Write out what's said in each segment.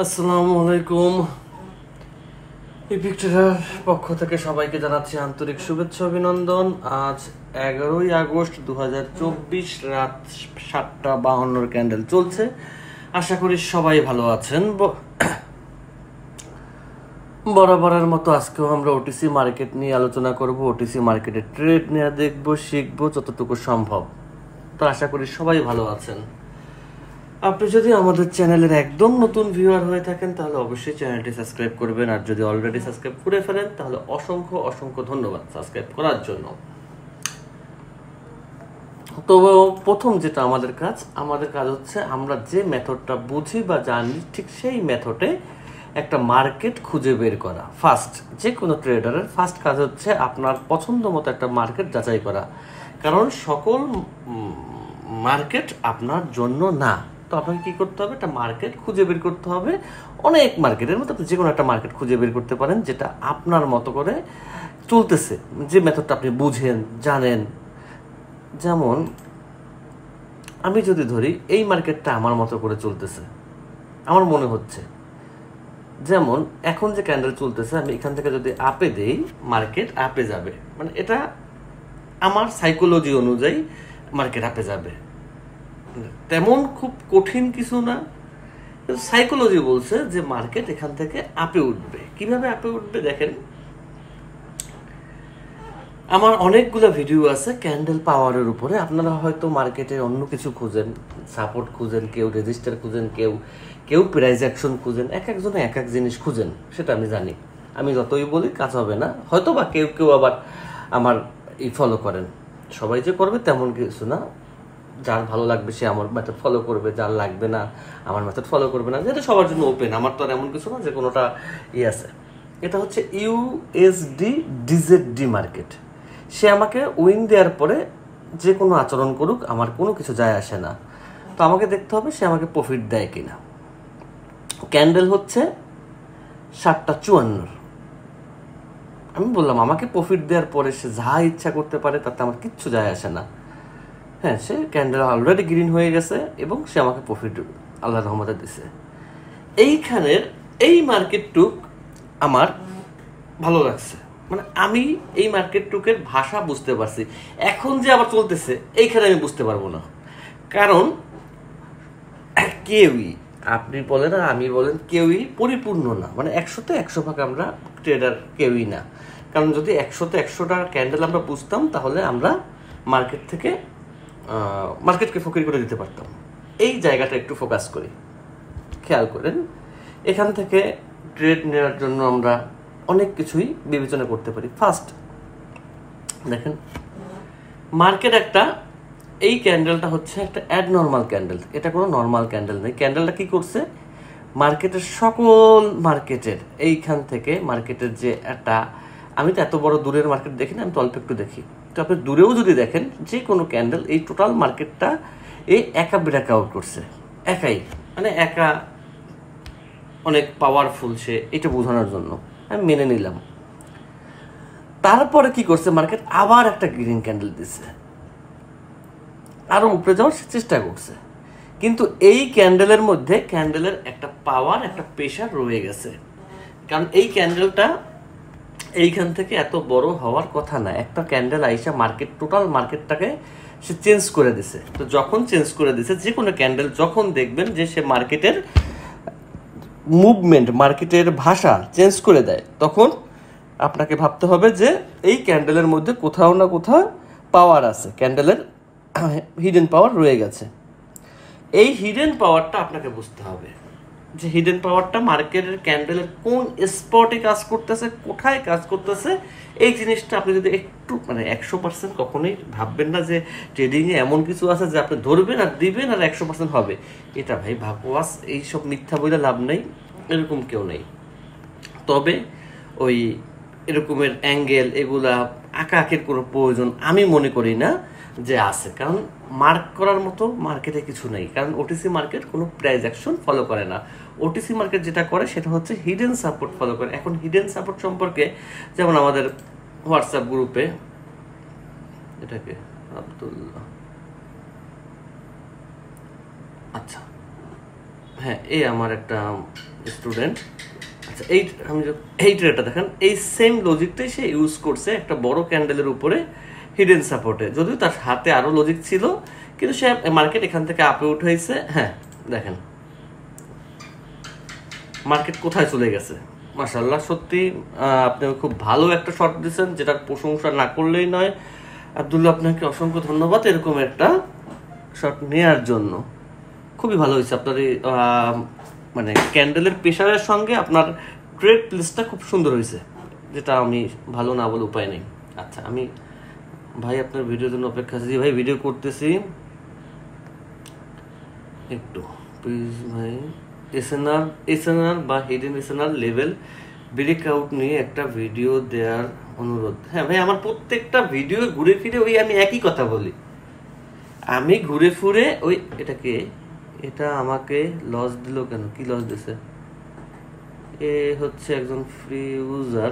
আসসালামু আলাইকুম। এই পিকচারের পক্ষ থেকে সবাইকে জানাচ্ছি আন্তরিক শুভেচ্ছা অভিনন্দন। আজ 11ই আগস্ট 2024, রাত 7:52 ক্যান্ডেল চলছে। আশা করি সবাই ভালো আছেন। বরাবরের মতো আজকেও আমরা ওটিসি মার্কেট নিয়ে আলোচনা করব। ওটিসি মার্কেটের ট্রেড নিয়ে দেখবো, শিখবো যতটুকু সম্ভব। তো আশা করি সবাই ভালো আছেন। আপনি যদি আমাদের চ্যানেলের একদম নতুন ভিউয়ার হয়ে থাকেন তাহলে অবশ্যই চ্যানেলটি সাবস্ক্রাইব করবেন, আর যদি অলরেডি সাবস্ক্রাইব করে ফেলেন তাহলে অসংখ্য অসংখ্য ধন্যবাদ সাবস্ক্রাইব করার জন্য। তো প্রথম যেটা আমাদের কাজ হচ্ছে আমরা যে মেথডটা বুঝি বা জানি ঠিক সেই মেথডে একটা মার্কেট খুঁজে বের করা। ফার্স্ট, যে কোনো ট্রেডারের ফার্স্ট কাজ হচ্ছে আপনার পছন্দ মতো একটা মার্কেট যাচাই করা, কারণ সকল মার্কেট আপনার জন্য না। তো আপনাকে কী করতে হবে, একটা মার্কেট খুঁজে বের করতে হবে। অনেক মার্কেটের মধ্যে আপনি যে কোনো একটা মার্কেট খুঁজে বের করতে পারেন যেটা আপনার মতো করে চলতেছে, যে মেথডটা আপনি বুঝেন জানেন। যেমন আমি যদি ধরি এই মার্কেটটা আমার মতো করে চলতেছে, আমার মনে হচ্ছে যেমন এখন যে ক্যান্ডেল চলতেছে, আমি এখান থেকে যদি আপে দেই মার্কেট আপে যাবে, মানে এটা আমার সাইকোলজি অনুযায়ী মার্কেট আপে যাবে। তেমন খুব কঠিন কিছু না, সাইকোলজি বলছে যে মার্কেট এখান থেকে আপে উঠবে। কিভাবে আপে উঠবে দেখেন, আমার অনেকগুলো ভিডিও আছে ক্যান্ডেল পাওয়ারের উপরে। আপনারা হয়তো মার্কেটে অন্য কিছু খুঁজেন, সাপোর্ট খুঁজেন, কেউ রেজিস্টার খুঁজেন, কেউ প্রাইস অ্যাকশন খুঁজেন, এক একজনে এক এক জিনিস খুঁজেন, সেটা আমি জানি। আমি যতই বলি কাজ হবে না, হয়তো বা কেউ আবার আমার ফলো করেন। সবাই যে করবে তেমন কিছু না, যার ভালো লাগবে সে আমার মেথড ফলো করবে, যার লাগবে না আমার মেথড ফলো করবে না। যেটা সবার জন্য ওপেন, আমার তো আর এমন কিছু না যে কোনোটা আছে। এটা হচ্ছে ইউএসডি ডিজেডডি মার্কেট। সে আমাকে উইন দেওয়ার পরে যে কোনো আচরণ করুক, আমার কোনো কিছু যায় আসে না। তো আমাকে দেখতে হবে সে আমাকে প্রফিট দেয় কিনা। ক্যান্ডেল হচ্ছে 7:54। আমি বললাম আমাকে প্রফিট দেওয়ার পরে সে যা ইচ্ছা করতে পারে, তাতে আমার কিচ্ছু যায় আসে না। হ্যাঁ, সে ক্যান্ডেল অলরেডি গ্রিন হয়ে গেছে এবং সে আমাকে প্রফিট আল্লাহর রহমতে দিছে। এইখানের এই মার্কেটটুক আমার ভালো লাগছে, মানে আমি এই মার্কেটটুকের ভাষা বুঝতে পারছি। এখন যে আবার চলতেছে এইখানে আমি বুঝতে পারবো না, কারণ কেউই, আপনি বলেন আর আমি বলেন, কেউই পরিপূর্ণ না। মানে 100তে 100 ভাগ আমরা ট্রেডার কেউই না। কারণ যদি 100তে 100টা ক্যান্ডেল আমরা বুঝতাম তাহলে আমরা মার্কেটকে ফকির করে দিতে পারতাম। এই জায়গাটা একটু ফোকাস করি, খেয়াল করেন। এখান থেকে ট্রেড নেওয়ার জন্য আমরা অনেক কিছুই বিবেচনা করতে পারি। ফার্স্ট দেখেন, মার্কেট একটা, এই ক্যান্ডেলটা হচ্ছে একটা অ্যাডনর্মাল ক্যান্ডেল, এটা কোনো নর্মাল ক্যান্ডেল নেই। ক্যান্ডেলটা কি করছে, মার্কেটের সকল মার্কেটের এইখান থেকে মার্কেটের যে একটা, আমি তো এত বড় দূরের মার্কেট দেখি না, আমি তো অল্প একটু দেখি। তো আপনি দূরেও যদি দেখেন যে কোনো ক্যান্ডেল, এই টোটাল মার্কেটটা এই একা ব্রেক আউট করছে, একাই, মানে একা অনেক পাওয়ারফুল সে, এটা বোঝানোর জন্য আমি মেনে নিলাম। তারপরে কি করছে, মার্কেট আবার একটা গ্রিন ক্যান্ডেল দিছে, আরো উপরে যাওয়ার চেষ্টা করছে। কিন্তু এই ক্যান্ডেলের মধ্যে ক্যান্ডেলের একটা পাওয়ার, একটা প্রেশার রয়ে গেছে। কারণ এই ক্যান্ডেলটা এইখান থেকে এত বড় হওয়ার কথা না। একটা ক্যান্ডেল আইসা টোটাল মার্কেটটাকে সে চেঞ্জ করে দিছে। তো যখন চেঞ্জ করে দিছে, যে কোনো ক্যান্ডেল যখন দেখবেন যে সে মার্কেটের মুভমেন্ট, মার্কেটের ভাষা চেঞ্জ করে দেয়, তখন আপনাকে ভাবতে হবে যে এই ক্যান্ডেলের মধ্যে কোথাও না কোথাও পাওয়ার আছে, ক্যান্ডেলের হিডেন পাওয়ার রয়ে গেছে। এই হিডেন পাওয়ারটা আপনাকে বুঝতে হবে, যে হিডেন পাওয়ারটা মার্কেটের ক্যান্ডেলের কোন স্পটে কাজ করতেছে, কোথায় কাজ করতেছে। এই জিনিসটা আপনি যদি একটু, মানে 100% কখনোই ভাববেন না যে ট্রেডিংয়ে এমন কিছু আছে যে আপনি ধরবেন আর দিবেন আর 100% হবে। এটা ভাই ভাবওয়াস, এইসব মিথ্যা বলে লাভ নেই, এরকম কেউ নেই। তবে ওই এরকমের অ্যাঙ্গেল এগুলা আঁকাআঁকির কোনো প্রয়োজন আমি মনে করি না যে আছে, কারণ মার্ক করার মতো মার্কেটে কিছু নেই। কারণ ওটিসি মার্কেট কোনো প্রাইস অ্যাকশন ফলো করে না। ওটিসি মার্কেট যেটা করে সেটা হচ্ছে হিডেন সাপোর্ট ফলো করে। এখন হিডেন সাপোর্ট সম্পর্কে, যেমন আমাদের হোয়াটসঅ্যাপ গ্রুপে, এটাকে আব্দুল্লাহ, আচ্ছা হ্যাঁ, এই আমার একটা স্টুডেন্ট। আচ্ছা, এই ট্রেডটা দেখেন, এই সেম লজিকটাই সে ইউজ করছে একটা বড় ক্যান্ডেলের উপরে হিডেন সাপোর্টে, যদিও তার হাতে আরো লজিক ছিল, কিন্তু সে মার্কেট এখান থেকে আপে উঠাইছে। হ্যাঁ দেখেন মার্কেট কোথায় চলে গেছে। মাশাআল্লাহ, সত্যি আপনি খুব ভালো একটা শট দিয়েছেন, যেটার প্রশংসা না করলেই নয়। আব্দুল্লাহ, আপনাকে অসংখ্য ধন্যবাদ এরকম একটা শট নেওয়ার জন্য। খুবই ভালো হয়েছে আপনার এই মানে ক্যান্ডেলের প্রেশারের সঙ্গে আপনার ট্রেড প্লেসটা খুব সুন্দর হয়েছে, যেটা আমি ভালো না বলে উপায় নেই। আচ্ছা, আমি ভাই আপনার ভিডিওর জন্য অপেক্ষা আছি। ভাই ভিডিও করতেছি, একটু প্লিজ ভাই। এসএনআর বা হিডেন এসএনআর লেভেল ব্রেকআউট নিয়ে একটা ভিডিও দেওয়ার অনুরোধ। হ্যাঁ ভাই, আমার প্রত্যেকটা ভিডিও ঘুরে ফিরে ওই আমি একই কথা বলি। আমি ঘুরে ফিরে ওই এটা আমাকে লস দিল কেন? কি লস দিছে? এ হচ্ছে একজন ফ্রি ইউজার,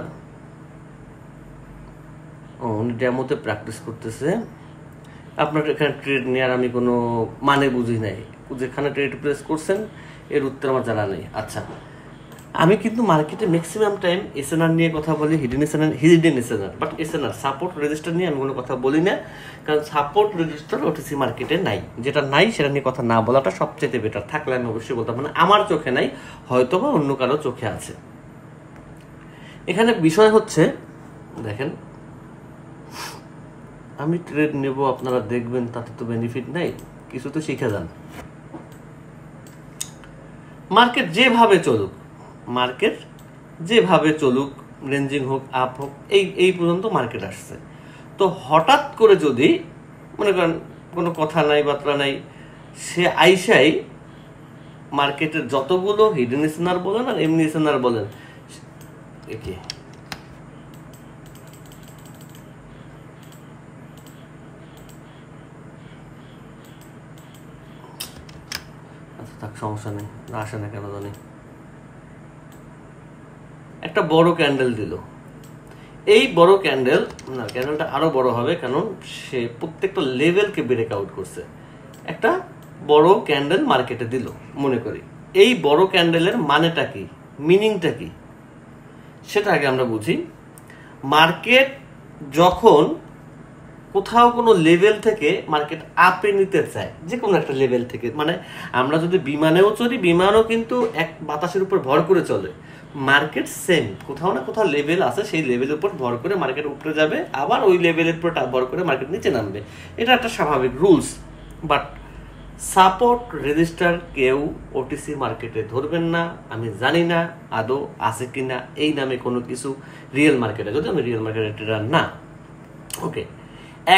উনি ডেমোতে প্র্যাকটিস করতেছে। আপনার এখানে ট্রেড নেওয়ার আমি কোনো মানে বুঝি নাই, যেখানে ট্রেড প্লেস করছেন এর উত্তর আমার জানা নেই। আচ্ছা, আমি কিন্তু মার্কেটে ম্যাক্সিমাম টাইম এসএনআর নিয়ে কথা বলি, hidden SNR, but SNR support register নিয়ে আমি কোনো কথা বলি না, কারণ সাপোর্ট রেজিস্টার ওটিসি মার্কেটে নাই। যেটা নাই সেটা নিয়ে কথা না বলাটা সবচেয়ে বেটার। থাকলে আমি অবশ্যই বলতাম, মানে আমার চোখে নাই, হয়তো বা অন্য কারো চোখে আছে। এখানে বিষয় হচ্ছে দেখেন, আমি ট্রেড নেব, আপনারা দেখবেন, তাতে তো বেনিফিট নাই, কিছু তো শিখে যান। মার্কেট যেভাবে চলুক, রেঞ্জিং হোক, আপ হোক, এই পর্যন্ত মার্কেট আসছে। তো হঠাৎ করে যদি মনে করেন কোনো কথা নাই, বার্তা নাই, সে আইসাই মার্কেটের যতগুলো হিডেন এসএনআর বলেন আর এমনি এসএনআর বলেন, একে সমস্যা নেই, আসে না কেন জানি, একটা বড় ক্যান্ডেল দিল। এই বড় ক্যান্ডেলটা আরো বড় হবে, কারণ সে প্রত্যেকটা লেভেলকে ব্রেক আউট করছে। একটা বড় ক্যান্ডেল মার্কেটে দিল, মনে করি এই বড় ক্যান্ডেলের মানেটা কি, মিনিংটা কি, সেটা আগে আমরা বুঝি। মার্কেট যখন কোথাও কোনো লেভেল থেকে মার্কেট আপে নিতে চায়, যে কোনো একটা লেভেল থেকে, মানে আমরা যদি বিমানেও চড়ি, বিমানও কিন্তু এক বাতাসের উপর ভর করে চলে। মার্কেট সেম, কোথাও না কোথাও লেভেল আছে, সেই লেভেলের উপর ভর করে মার্কেট উপরে যাবে, আবার ওই লেভেলের উপর ভর করে মার্কেট নিচে নামবে। এটা একটা স্বাভাবিক রুলস। বাট সাপোর্ট রেজিস্টার কেউ ওটিসি মার্কেটে ধরবেন না। আমি জানি না আদৌ আছে কিনা এই নামে কোনো কিছু রিয়েল মার্কেটে, যদি আমি রিয়েল মার্কেটে ট্রেডার না। ওকে,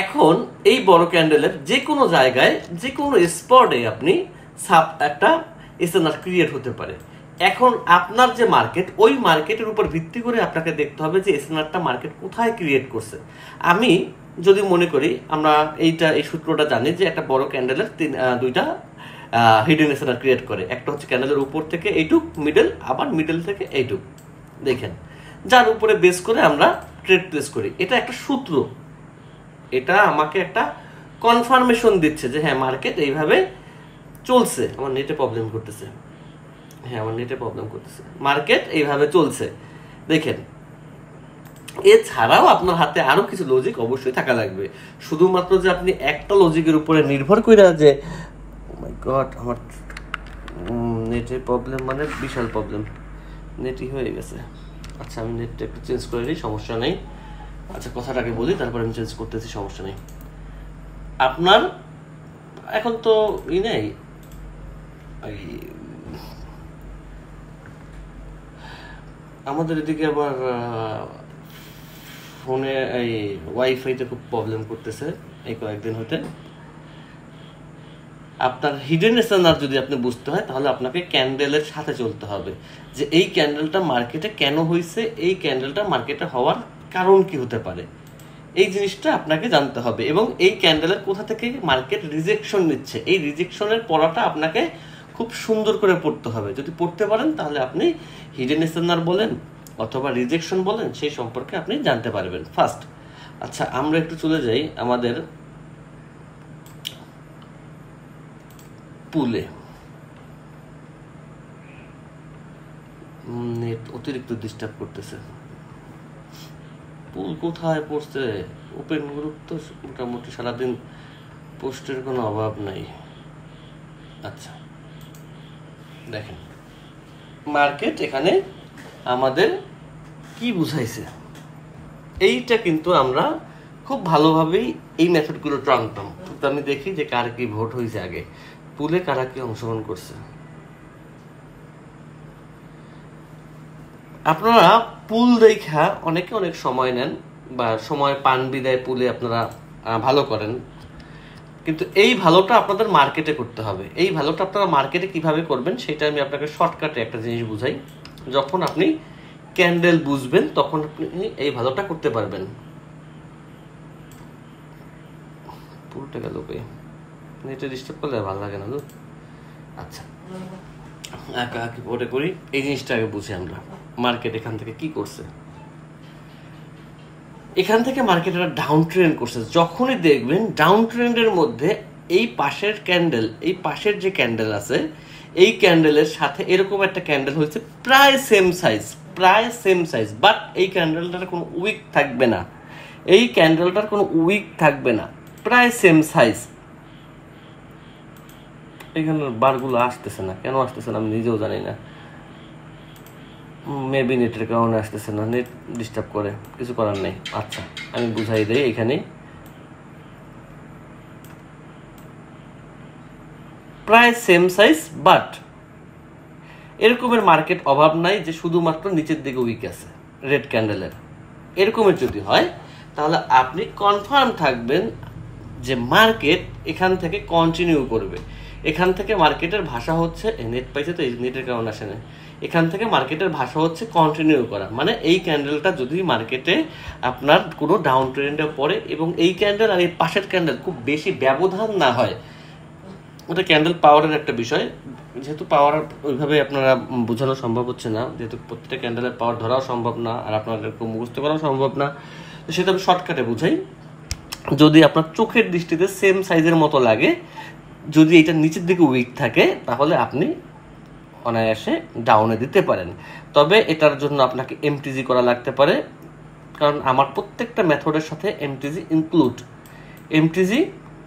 এখন এই বড় ক্যান্ডেলের যে কোনো জায়গায়, যে কোনো স্পটে আপনি একটা এসএনআর ক্রিয়েট হতে পারে। এখন আপনার যে মার্কেট, ওই মার্কেটের উপর ভিত্তি করে আপনাকে দেখতে হবে যে এসএনআরটা মার্কেট কোথায় ক্রিয়েট করছে। আমি যদি মনে করি, আমরা এই সূত্রটা জানি যে একটা বড় ক্যান্ডেলের দুইটা হিডেন এসএনআর ক্রিয়েট করে। একটা হচ্ছে ক্যান্ডেলের উপর থেকে এইটুক মিডল, আবার মিডল থেকে এইটুক, দেখেন, যার উপরে বেস করে আমরা ট্রেড প্লেস করি। এটা একটা সূত্র, এটা আমাকে একটা কনফার্মেশন দিচ্ছে যে হ্যাঁ মার্কেট এইভাবে চলছে। আমার নেটে প্রবলেম করতেছে, মার্কেট এইভাবে চলছে। দেখেন, এছাড়াও আপনার হাতে আরো কিছু লজিক অবশ্যই থাকা লাগবে। শুধুমাত্র যে আপনি একটা লজিকের উপরে নির্ভর করে যে মাই গড আমার নেটে প্রবলেম, মানে বিশাল প্রবলেম, নেটই হয়ে গেছে। আচ্ছা, আমি নেটটা একটু চেঞ্জ করে নিই, সমস্যা নেই। আচ্ছা, কথাটাকে বলি, তারপর আমি চেঞ্জ করতেছি, সমস্যা নেই। আপনার এখন তো নেই, আমাদের এদিকে আবার ফোনে এই ওয়াইফাইতে খুব প্রবলেম করতেছে এই কয়েকদিন হতে। আপনার হিডেন এসএনআর যদি আপনি বুঝতে হয়, তাহলে আপনাকে ক্যান্ডেলের সাথে চলতে হবে, যে এই ক্যান্ডেলটা মার্কেটে কেন হয়েছে, এই ক্যান্ডেলটা মার্কেটে হওয়ার কারণ কি হতে পারে, এই জিনিসটা আপনাকে জানতে হবে। এবং এই ক্যান্ডেলের কোথা থেকে মার্কেট রিজেকশন নিচ্ছে, এই রিজেকশনের পড়াটা আপনাকে খুব সুন্দর করে পড়তে হবে। যদি পড়তে পারেন, তাহলে আপনি হিডেন এসএনআর বলেন অথবা রিজেকশন বলেন, সেই সম্পর্কে আপনি জানতে পারবেন ফার্স্ট। আচ্ছা, আমরা একটু চলে যাই আমাদের পুলে। নেট অতিরিক্ত ডিস্টার্ব করতেছে। পুল কোথায় পড়ছে? ওপেন গ্রুপ তো মোটামুটি সারাদিন পোস্টের কোনো অভাব নাই। আচ্ছা দেখেন মার্কেট এখানে আমাদের কি বুঝাইছে, এইটা কিন্তু আমরা খুব ভালোভাবেই এই মেথডগুলো জানতাম। কিন্তু আমি দেখি যে কার কি ভোট হয়েছে, আগে পুলে কারা কি অংশগ্রহণ করছে। আপনারা পুল দেখা অনেকে অনেক সময় নেন বা সময় পান বিদায় পুলে আপনারা ভালো করেন, কিন্তু এই ভালোটা আপনাদের মার্কেটে করতে হবে। এই ভালোটা আপনারা মার্কেটে কিভাবে করবেন সেটা আমি আপনাকে শর্টকাটে একটা জিনিস বুঝাই। যখন আপনি ক্যান্ডেল বুঝবেন তখন আপনি এই ভালোটা করতে পারবেন। পুলটা গেল কে? এটা ডিস্টার্ব করলে ভালো লাগে না তো। আচ্ছা একা একি পরে করি, এই জিনিসটা আগে বুঝি আমরা। মার্কেট এখান থেকে কি করছে, এখান থেকে মার্কেট একটা ডাউন ট্রেন্ড করছে। যখনই দেখবেন ডাউন ট্রেন্ডের মধ্যে এই পাশের ক্যান্ডেল, এই পাশের যে ক্যান্ডেল আছে এই ক্যান্ডেলের সাথে এরকম একটা ক্যান্ডেল হয়েছে প্রায় সেম সাইজ, বাট এই ক্যান্ডেলটার কোনো উইক থাকবে না, এই ক্যান্ডেলটার কোনো উইক থাকবে না, প্রায় সেম সাইজ। এখানে বারগুলো আসতেছে না, কেন আসতেছে না আমি নিজেও জানি না। মেবি নেটের কারণে আসতেছে না, নেট ডিস্টার্ব করে, কিছু করার নেই। আচ্ছা আমি বুঝাই দিই, এখানে প্রায় সেম সাইজ, বাট এরকমের মার্কেট অভাব নাই যে শুধুমাত্র নিচের দিকে উইক আছে রেড ক্যান্ডেলের। এরকমের যদি হয় তাহলে আপনি কনফার্ম থাকবেন যে মার্কেট এখান থেকে কন্টিনিউ করবে। এখান থেকে মার্কেটের ভাষা হচ্ছে, নেট পাইছে তো, এই নেটের কারণে আসে না, এখান থেকে মার্কেটের ভাষা হচ্ছে কন্টিনিউ করা। মানে এই ক্যান্ডেলটা যদি মার্কেটে আপনার কোনো ডাউন ট্রেন্ডে পড়ে এবং এই ক্যান্ডেল আর এই পাশের ক্যান্ডেল খুব বেশি ব্যবধান না হয়, ওটা ক্যান্ডেল পাওয়ারের একটা বিষয়। যেহেতু পাওয়ার ওইভাবে আপনারা বোঝানো সম্ভব হচ্ছে না, যেহেতু প্রত্যেকটা ক্যান্ডেলের পাওয়ার ধরাও সম্ভব না আর আপনাদেরকে মুখস্থ করাও সম্ভব না, তো সেটা আমি শর্টকাটে বুঝাই। যদি আপনার চোখের দৃষ্টিতে সেম সাইজের মতো লাগে, যদি এটা নিচের দিকে উইক থাকে তাহলে আপনি অনায়াসে ডাউনে দিতে পারেন। তবে এটার জন্য আপনাকে এমটিজি করা লাগতে পারে, কারণ আমার প্রত্যেকটা মেথডের সাথে এমটিজি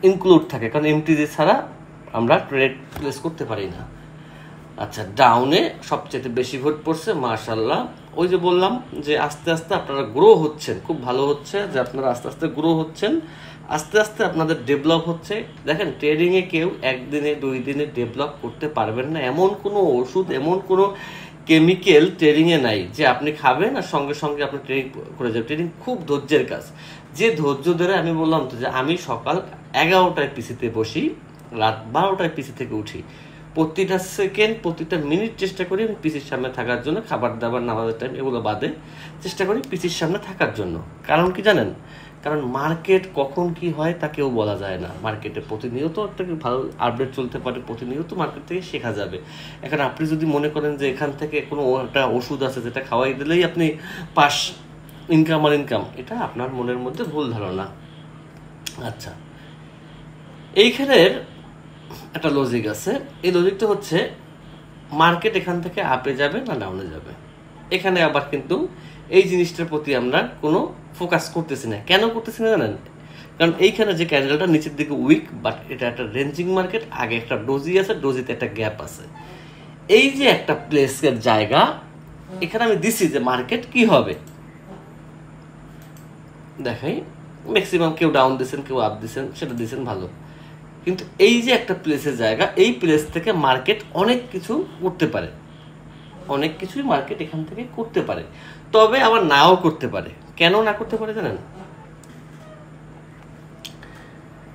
ইনক্লুড থাকে, কারণ এমটিজি ছাড়া আমরা ট্রেড প্লেস করতে পারি না। আচ্ছা ডাউনে সবচেয়ে বেশি ভোট পড়ছে, মাশাআল্লাহ। ওই যে বললাম যে আস্তে আস্তে আপনারা গ্রো হচ্ছেন, খুব ভালো হচ্ছে যে আপনারা আস্তে আস্তে গ্রো হচ্ছেন, আস্তে আস্তে আপনাদের ডেভেলপ হচ্ছে। দেখেন ট্রেডিংয়ে কেউ একদিনে 2 দিনে ডেভেলপ করতে পারবেন না, এমন কোনো ওষুধ, এমন কোনো কেমিক্যাল ট্রেডিংয়ে নাই যে আপনি খাবেন আর সঙ্গে সঙ্গে আপনি ট্রেডিং করে যাবেন। ট্রেডিং খুব ধৈর্যের কাজ, যে ধৈর্য ধরে, আমি বললাম তো যে আমি সকাল 11টায় পিসিতে বসি, রাত 12টায় পিসি থেকে উঠি, প্রতিটা সেকেন্ড প্রতিটা মিনিট চেষ্টা করি আমি পিসির সামনে থাকার জন্য, খাবার দাবার নামাজের টাইম এগুলো বাদে চেষ্টা করি পিসির সামনে থাকার জন্য। কারণ কি জানেন, কারণ মার্কেট কখন কি হয় তা কেউ বলা যায় না। মার্কেটে প্রতিনিয়ত একটা ভালো আপডেট চলতে পারে, প্রতিনিয়ত মার্কেট থেকে শেখা যাবে। এখন আপনি যদি মনে করেন যে এখান থেকে কোনো একটা ওষুধ আছে যেটা খাওয়াই দিলেই আপনি পাস, ইনকাম, এটা আপনার মনের মধ্যে ভুল ধারণা। আচ্ছা এইখানের একটা লজিক আছে, এই লজিকটা হচ্ছে মার্কেট এখান থেকে আপে যাবে না ডাউনে যাবে। এখানে আবার কিন্তু এই জিনিসটার প্রতি আমরা কোনো ফোকাস করতেছি না। কেন করতেছি না জানেন, কারণ এইখানে যে ক্যান্ডেলটা নিচের দিকে উইক, বাট এটা একটা রেঞ্জিং মার্কেট, আগে একটা ডোজি আছে, ডোজিতে একটা গ্যাপ আছে, এই যে একটা প্লেসের জায়গা, এখানে আমি দিছি যে মার্কেট কি হবে। দেখাই ম্যাক্সিমাম কেউ ডাউন দিচ্ছেন, কেউ আপ দিচ্ছেন, সেটা দিচ্ছেন ভালো, কিন্তু এই যে একটা প্লেসের জায়গা, এই প্লেস থেকে মার্কেট অনেক কিছু করতে পারে, অনেক কিছুই মার্কেট এখান থেকে করতে পারে, তবে আবার নাও করতে পারে। কেন না করতে পারে জানেন,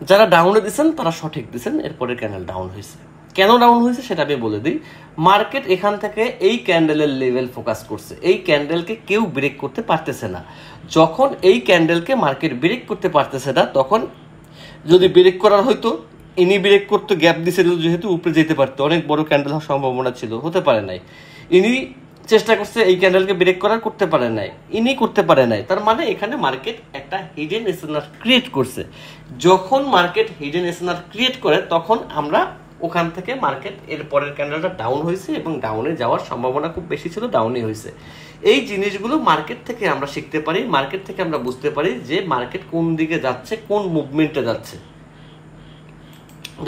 যারা ডাউনে দিচ্ছেন তারা সঠিক দিচ্ছেন, এরপরে ক্যান্ডেল ডাউন হয়েছে। কেন ডাউন হয়েছে সেটা আমি বলে দিই। মার্কেট এখান থেকে এই ক্যান্ডেলের লেভেল ফোকাস করছে, এই ক্যান্ডেলকে কেউ ব্রেক করতে পারতেছে না। যখন এই ক্যান্ডেলকে মার্কেট ব্রেক করতে পারতেছে না, তখন যদি ব্রেক করার হয়তো ইনি ব্রেক করতে গ্যাপ দিয়েছিল, যেহেতু উপরে যেতে পারতো, অনেক বড় ক্যান্ডেল হওয়ার সম্ভাবনা ছিল, হতে পারে নাই। ইনি চেষ্টা করছে এই ক্যান্ডেলকে ব্রেক করার, করতে পারে নাই, ইনি করতে পারে নাই। তার মানে এখানে মার্কেট একটা হিডেন এসএনআর ক্রিয়েট করছে। যখন মার্কেট হিডেন এসএনআর ক্রিয়েট করে তখন আমরা ওখান থেকে মার্কেট এর পরের ক্যান্ডেলটা ডাউন হয়েছে এবং ডাউনে যাওয়ার সম্ভাবনা খুব বেশি ছিল, ডাউনই হয়েছে। এই জিনিসগুলো মার্কেট থেকে আমরা শিখতে পারি, মার্কেট থেকে আমরা বুঝতে পারি যে মার্কেট কোন দিকে যাচ্ছে, কোন মুভমেন্টে যাচ্ছে।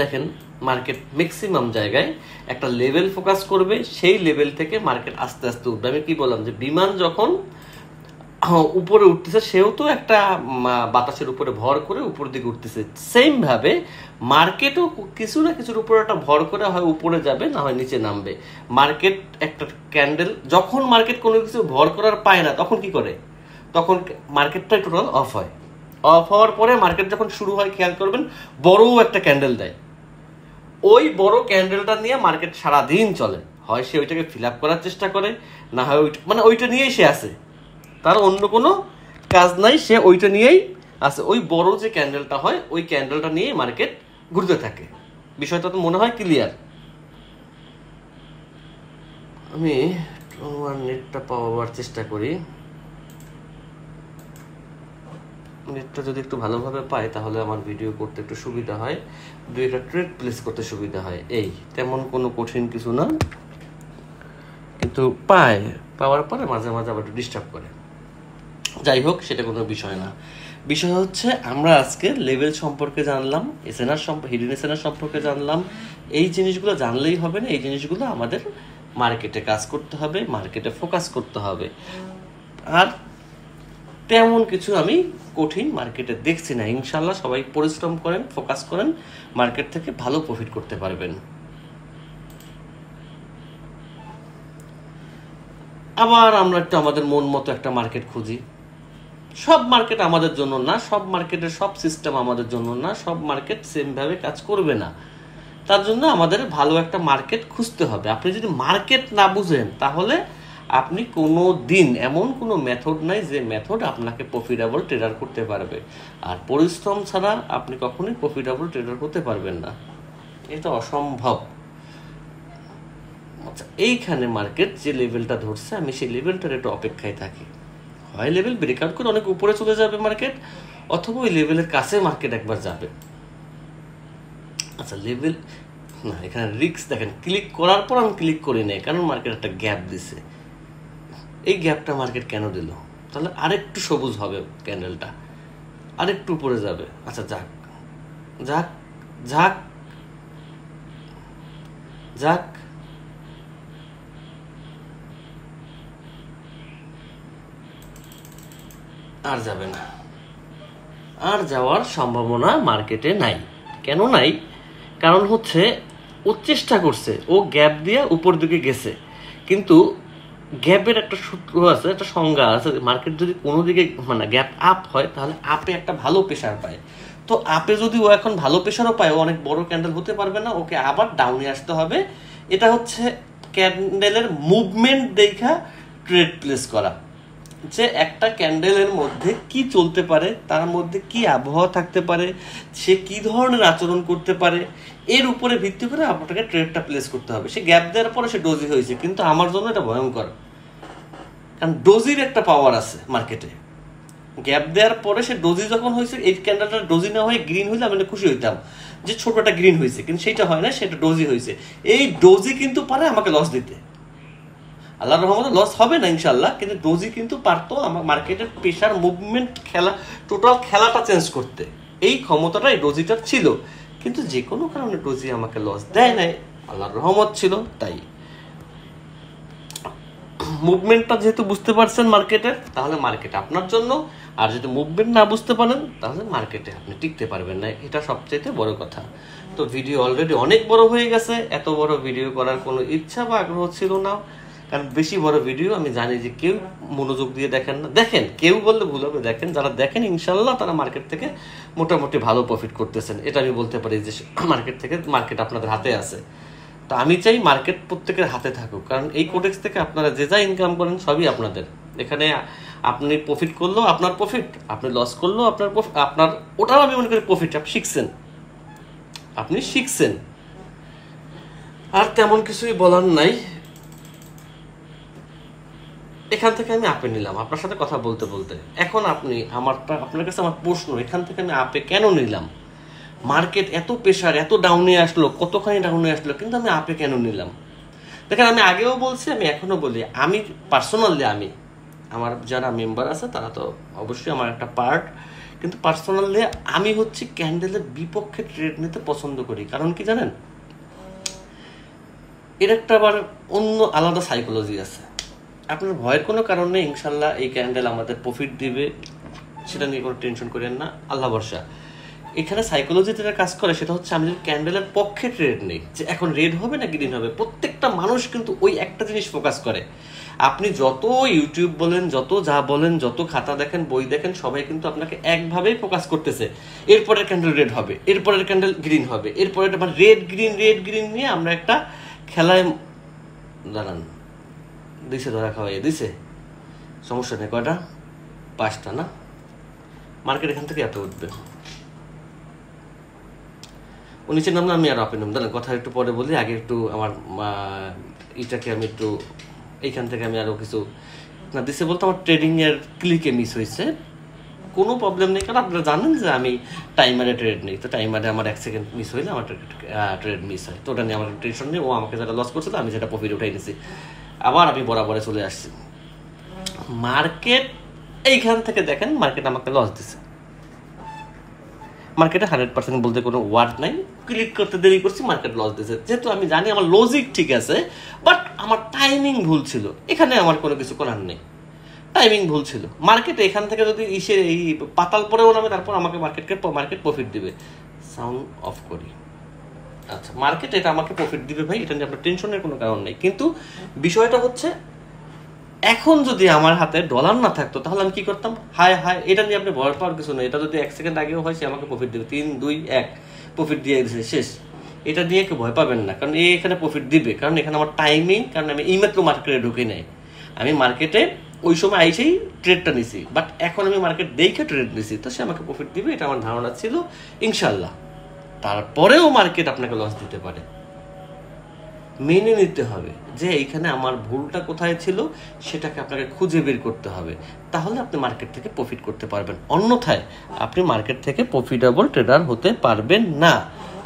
দেখেন মার্কেট ম্যাক্সিমাম জায়গায় একটা লেভেল ফোকাস করবে, সেই লেভেল থেকে মার্কেট আস্তে আস্তে উঠবে। আমি কি বললাম যে বিমান যখন উপরে উঠতেছে সেও তো একটা বাতাসের উপরে ভর করে উপর দিকে উঠতেছে, সেম ভাবে মার্কেটও কিছু না কিছুর উপরে একটা ভর করে হয় উপরে যাবে, না হয় নিচে নামবে। মার্কেট একটা ক্যান্ডেল, যখন মার্কেট কোনো কিছু ভর করার পায় না তখন কি করে, তখন মার্কেটটাই টোটাল অফ হয়। অফ হওয়ার পরে মার্কেট যখন শুরু হয়, খেয়াল করবেন বড় একটা ক্যান্ডেল দেয়, ওই বড় ক্যান্ডেলটা নিয়ে মার্কেট সারাদিন চলে, হয় সে ওইটাকে ফিল আপ করার চেষ্টা করে, না হয় মানে ওইটা নিয়েই সে আসে, তার অন্য কোনো কাজ নাই, সে ওইটা নিয়েই আছে। ওই বড় যে ক্যান্ডেলটা হয় ওই ক্যান্ডেলটা নিয়েই মার্কেট ঘুরতে থাকে। বিষয়টা তো মনে হয় ক্লিয়ার। আমি আমার নেটটা পাওয়ার চেষ্টা করি, নেটটা যদি একটু ভালোভাবে পাই তাহলে আমার ভিডিও করতে একটু সুবিধা হয়, দুই একটা ট্রেড প্লেস করতে সুবিধা হয়। এই তেমন কোনো কঠিন কিছু না, কিন্তু পাওয়ার পরে মাঝে মাঝে আবার একটু ডিস্টার্ব করে। যাই হোক, সেটা কোনো বিষয় না। বিষয় হচ্ছে আমরা আজকে লেভেল সম্পর্কে জানলাম, এসএনআর হিডেন এসএনআর সম্পর্কে জানলাম। এই জিনিসগুলো জানলেই হবে না, এই জিনিসগুলো আমাদের মার্কেটে কাজ করতে হবে, মার্কেটে ফোকাস করতে হবে। আর তেমন কিছু আমি কঠিন মার্কেটে দেখছি না। ইনশাল্লাহ সবাই পরিশ্রম করেন, ফোকাস করেন, মার্কেট থেকে ভালো প্রফিট করতে পারবেন। আবার আমরা একটু আমাদের মন মতো একটা মার্কেট খুঁজি। সব মার্কেট আমাদের জন্য না, সব মার্কেটের সব সিস্টেম আমাদের জন্য না, সব মার্কেট সেমভাবে কাজ করবে না। তার জন্য আমাদের ভালো একটা মার্কেট খুঁজতে হবে। আপনি যদি মার্কেট না বুঝেন তাহলে আপনি কোনো দিন, এমন কোনো মেথড নাই যে মেথড আপনাকে প্রফিটেবল ট্রেডার করতে পারবে। আর পরিশ্রম ছাড়া আপনি কখনোই প্রফিটেবল ট্রেডার করতে পারবেন না, এটা অসম্ভব। আচ্ছা, এইখানে মার্কেট যে লেভেলটা ধরছে আমি সেই লেভেলটার একটু অপেক্ষায় থাকি। হয় লেভেল ব্রেকআউট করে অনেক উপরে চলে যাবে মার্কেট, অথবা ওই লেভেলের কাছে মার্কেট একবার যাবে। আচ্ছা, লেভেল না, এখানে রিস্ক দেখেন, ক্লিক করার পর আমি ক্লিক করি নাই, কারণ মার্কেট একটা গ্যাপ দিছে। এই গ্যাপটা মার্কেট কেন দিল? তাহলে আরেকটু সবুজ হবে ক্যান্ডেলটা, আরেকটু উপরে যাবে। আচ্ছা, যাক যাক যাক যাক, আর যাবে না, আর যাওয়ার সম্ভাবনা মার্কেটে নাই। কেন নাই? কারণ হচ্ছে ও চেষ্টা করছে, ও গ্যাপ দিয়ে উপর দিকে গেছে, কিন্তু গ্যাপের একটা সূত্র আছে, একটা সংজ্ঞা আছে। মার্কেট যদি কোনো দিকে মানে গ্যাপ আপ হয় তাহলে আপে একটা ভালো প্রেশার পায়। তো আপে যদি ও এখন ভালো প্রেশারও পায়, ও অনেক বড় ক্যান্ডেল হতে পারবে না, ওকে আবার ডাউনে আসতে হবে। এটা হচ্ছে ক্যান্ডেলের মুভমেন্ট দেখা ট্রেড প্লেস করা, যে একটা ক্যান্ডেলের মধ্যে কি চলতে পারে, তার মধ্যে কি আবহাওয়া থাকতে পারে, সে কি ধরনের আচরণ করতে পারে, এর উপরে ভিত্তি করে আপনাকে ট্রেডটা প্লেস করতে হবে। সে গ্যাপ দেওয়ার পরে সে ডোজি হয়েছে, কিন্তু আমার জন্য এটা ভয়ঙ্কর, কারণ ডোজির একটা পাওয়ার আছে মার্কেটে। গ্যাপ দেওয়ার পরে সে ডোজি যখন হয়েছে, এই ক্যান্ডেলটা ডোজি না হয়ে গ্রিন হইলে আমি খুশি হইতাম যে ছোট একটা গ্রিন হয়েছে, কিন্তু সেটা হয় না, সেটা ডোজি হয়েছে। এই ডোজি কিন্তু পারে আমাকে লস দিতে, আল্লাহর রহমতে লস হবে না ইনশাল্লাহ, কিন্তু ডোজি কিন্তু পারতো আমার মার্কেটের প্রেশার মুভমেন্ট খেলা, টোটাল খেলাটা চেঞ্জ করতে। এই ক্ষমতাটা এই ডোজিটার ছিল, কিন্তু যে কোনো কারণে ডোজি আমাকে লস দেয় নাই, আল্লাহর রহমত ছিল। তাই মুভমেন্টটা যেহেতু বুঝতে পারছেন মার্কেটের, তাহলে মার্কেট আপনার জন্য। আর যদি মুভমেন্ট না বুঝতে পারেন তাহলে মার্কেটে আপনি টিকতে পারবেন না, এটা সবচেয়ে বড় কথা। তো ভিডিও অলরেডি অনেক বড় হয়ে গেছে, এত বড় ভিডিও করার কোনো ইচ্ছা বা আগ্রহ ছিল না, কারণ বেশি বড় ভিডিও আমি জানি যে কেউ মনোযোগ দিয়ে দেখেন না। দেখেন, কেউ বললে ভুল হবে, দেখেন, যারা দেখেন ইনশাল্লাহ তারা মার্কেট থেকে মোটামুটি ভালো প্রফিট করতেছেন, এটা আমি বলতে পারি যে মার্কেট আপনাদের হাতে আছে। তো আমি চাই মার্কেট প্রত্যেকের হাতে থাকুক, কারণ এই কোডেক্স থেকে আপনারা যে যা ইনকাম করেন সবই আপনাদের। এখানে আপনি প্রফিট করলেও আপনার প্রফিট, আপনি লস করলেও আপনার ওটাও আমি মনে করি প্রফিট। আপনি শিখছেন, আর তেমন কিছুই বলার নাই। এখান থেকে আমি আপে নিলাম আপনার সাথে কথা বলতে বলতে। এখন আপনার কাছে আমার প্রশ্ন, এখান থেকে আমি আপে কেন নিলাম? মার্কেট এত প্রেশার, এত ডাউনে আসলো, কতখানি ডাউনে আসলো, কিন্তু আমি আপে কেন নিলাম? দেখেন, আমি আগেও বলছি, আমি এখনো বলি, আমি পার্সোনালি, আমার যারা মেম্বার আছে তারা তো অবশ্যই আমার একটা পার্ট, কিন্তু পার্সোনালি আমি হচ্ছে ক্যান্ডেলের বিপক্ষে ট্রেড নিতে পছন্দ করি। কারণ কি জানেন, এর একটা আবার অন্য আলাদা সাইকোলজি আছে। আপনার ভয়ের কোনো কারণ নেই, ইনশাল্লাহ এই ক্যান্ডেল আমাদের প্রফিট দিবে, সেটা নিয়ে কোনো টেনশন করেন না, আল্লাহ ভরসা। এখানে সাইকোলজি যেটা কাজ করে সেটা হচ্ছে আমি যদি ক্যান্ডেলের পক্ষে ট্রেড নেই, যে এখন রেড হবে না গ্রিন হবে, প্রত্যেকটা মানুষ কিন্তু ওই একটা জিনিস ফোকাস করে। আপনি যত ইউটিউব বলেন, যত যা বলেন, যত খাতা দেখেন, বই দেখেন, সবাই কিন্তু আপনাকে একভাবেই ফোকাস করতেছে, এরপরের ক্যান্ডেল রেড হবে, এরপরের ক্যান্ডেল গ্রিন হবে, এরপরের মানে রেড গ্রিন নিয়ে আমরা একটা খেলায় দাঁড়ান। দিছে ধরা খাওয়াইয়ে দিছে, সমস্যা নেই, কয়টা? 5টা না? মার্কেট এখান থেকে এত উঠবে, ও নিচে নামলে আমি আর আপে নাম। দাঁড়ান, কথা একটু পরে বলি, আগে একটু আমার এটাকে আমি একটু এইখান থেকে আমি আরও কিছু না দিছে বলতে আমার ট্রেডিংয়ের ক্লিকে মিস হয়েছে, কোনো প্রবলেম নেই, কারণ আপনারা জানেন যে আমি টাইমারে ট্রেড নেই, তো টাইমারে আমার 1 সেকেন্ড মিস হইলে আমার ট্রেড মিস হয়, তো ওটা নিয়ে আমার টেনশন নেই। ও আমাকে যেটা লস করছিল আমি সেটা প্রফিট উঠাই নিয়েছি, আবার আমি বরাবরে চলে আসছি। মার্কেট এইখান থেকে দেখেন, মার্কেট আমাকে লস দিছে, মার্কেটে 100% বলতে কোনো ওয়ার্ড নাই, ক্লিক করতে দেরি করছি, মার্কেট লস দিয়েছে। যেহেতু আমি জানি আমার লজিক ঠিক আছে, বাট আমার টাইমিং ভুল ছিল, এখানে আমার কোনো কিছু করার নেই, টাইমিং ভুল ছিল। মার্কেট এখান থেকে যদি এই পাতাল পরেও নামে, তারপর আমাকে মার্কেট প্রফিট দিবে। সাউন্ড অফ করি। আচ্ছা, মার্কেট এটা আমাকে প্রফিট দিবে ভাই, এটা নিয়ে আপনার টেনশনের কোনো কারণ নেই, কিন্তু বিষয়টা হচ্ছে এখন যদি আমার হাতে ডলার না থাকতো তাহলে আমি কি করতাম? হায় হায়, এটা নিয়ে আপনি ভয় পাওয়ার কিছু নেই, এটা যদি 1 সেকেন্ড আগেও হয় সে আমাকে প্রফিট দেবে, 3 2 1 প্রফিট দিয়ে দিয়েছে, শেষ। এটা নিয়ে কেউ ভয় পাবেন না, কারণ এখানে প্রফিট দিবে, কারণ এখানে আমার টাইমিং, কারণ আমি এইমাত্র মার্কেটে ঢুকে নাই, আমি মার্কেটে ওই সময় আইসেই ট্রেডটা নিছি, বাট এখন আমি মার্কেট দেখে ট্রেড নিছি, তো সে আমাকে প্রফিট দিবে, এটা আমার ধারণা ছিল ইনশাল্লাহ। তারপরেও মার্কেট আপনাকে লস দিতে পারে, মেনে নিতে হবে যে এইখানে আমার ভুলটা কোথায় ছিল, সেটাকে আপনাকে খুঁজে বের করতে হবে, তাহলে আপনি মার্কেট থেকে প্রফিট করতে পারবেন। অন্যথায় আপনি মার্কেট থেকে প্রফিটেবল ট্রেডার হতে পারবেন না।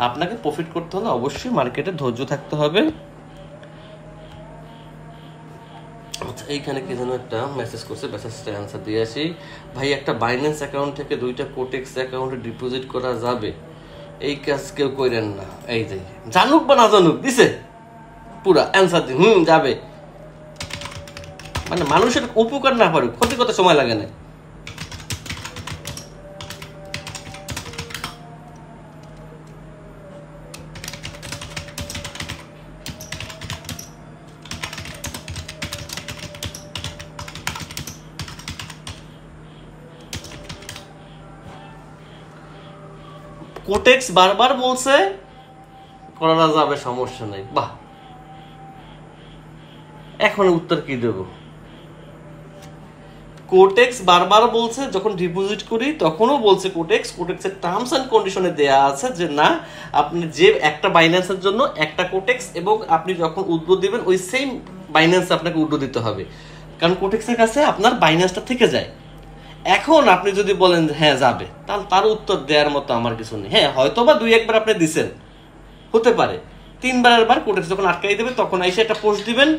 আপনাকে প্রফিট করতে হলে অবশ্যই মার্কেটে ধৈর্য থাকতে হবে। আচ্ছা, এইখানে কি যেন একটা মেসেজ করছে, মেসেজটা অ্যান্সার দিয়ে আসি। ভাই, একটা বাইন্যান্স অ্যাকাউন্ট থেকে 2টা কোটেক্স অ্যাকাউন্টে ডিপোজিট করা যাবে? এই কাজ কেউ করেন না। এই যে জানুক বা না জানুক, দিছে পুরা অ্যান্সার দিন, যাবে, মানে মানুষের উপকার না পারুক, ক্ষতি করতে সময় লাগে না। কোটেক্স বারবার বলছে করা যাবে, সমস্যা নাই, বাহ, এখন উত্তর কি দেব? কোটেক্স বারবার বলছে, যখন ডিপোজিট করি তখনও বলছে কোটেক্সের টার্মস অ্যান্ড কন্ডিশনে দেয়া আছে যে না, আপনি যে একটা বাইন্যান্সের জন্য একটা কোটেক্স, এবং আপনি যখন উইথড্র দিবেন ওই সেম বাইন্যান্স আপনাকে উইথড্র দিতে হবে, কারণ কোটেক্সের কাছে আপনার বাইন্যান্সটা থেকে যায়। এখন আপনি যদি বলেন হ্যাঁ যাবে, তাহলে তার উত্তর দেওয়ার মতো আমার কিছু নেই। হ্যাঁ, হয়তো বা 2-1 বার আপনি দিচ্ছেন, হতে পারে 3বারের বার কোটেক্স যখন আটকাই দেবে তখন এসে একটা পোস্ট দিবেন,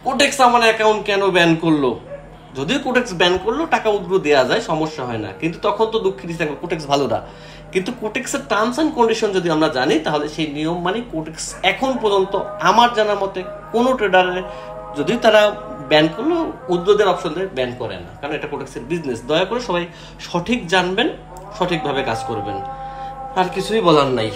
কোটেক্স আমার অ্যাকাউন্ট কেন ব্যান করলো। যদিও কোটেক্স ব্যান করলো টাকা উইথড্র দেওয়া যায়, সমস্যা হয় না, কিন্তু তখন তো দুঃখিত থাকবে, কোটেক্স ভালো না। কিন্তু কোটেক্সের টার্মস অ্যান্ড কন্ডিশন যদি আমরা জানি, তাহলে সেই নিয়ম মানে কোটেক্স এখন পর্যন্ত আমার জানার মতে কোনো ট্রেডারের, যদি তারা ব্যান করলো উইথড্র অপশন দেয়, ব্যান করে না, কারণ এটা কোটেক্সের বিজনেস। দয়া করে সবাই সঠিক জানবেন, সঠিকভাবে কাজ করবেন, আর কিছুই বলার নাই।